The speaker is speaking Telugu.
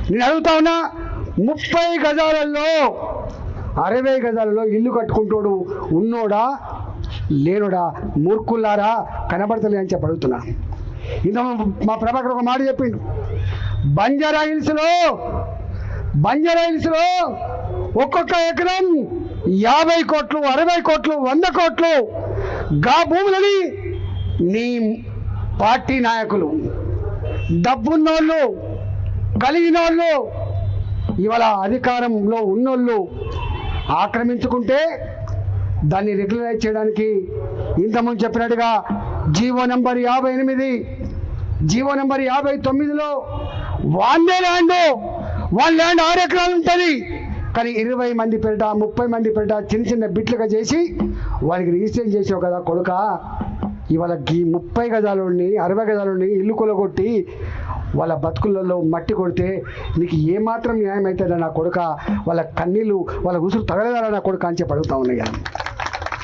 నేను అడుగుతా ఉన్నా, 30 గజాలలో 60 గజాలలో ఇల్లు కట్టుకుంటాడు ఉన్నోడా లేనోడా? మూర్ఖుల్లారా, కనబడతలే అని చెప్పి అడుగుతున్నా. ఇంత మా ప్రభాకర్ ఒక మాట చెప్పిండు, బంజారా హిల్స్లో ఒక్కొక్క ఎకరం 50 కోట్లు, 60 కోట్లు, 100 కోట్లు గా భూములని నీ పార్టీ నాయకులు, డబ్బున్నోళ్ళు, కలిగినోళ్ళు, ఇవాళ అధికారంలో ఉన్నోళ్ళు ఆక్రమించుకుంటే దాన్ని రెగ్యులరైజ్ చేయడానికి ఇంతకుముందు చెప్పినట్టుగా జీవో నెంబర్ 58, జీవో నెంబర్ 59లో వాళ్ళ ల్యాండ్ 6 ఎకరాలు ఉంటుంది, కానీ 20 మంది పేరిట 30 మంది పేరిట చిన్న చిన్న బిట్లుగా చేసి వారికి రిజిస్టర్ చేసావు కదా కొడుక. ఇవాళ ఈ 30 గజాలని 60 గజాలని ఇల్లు కొలగొట్టి వాళ్ళ బతుకులలో మట్టి కొడితే నీకు ఏమాత్రం న్యాయం అవుతుందా నా కొడుక? వాళ్ళ కన్నీళ్ళు, వాళ్ళ ఉసురు తగలదారా నా కొడుక అని చెప్పి అడుగుతా ఉన్నాయి.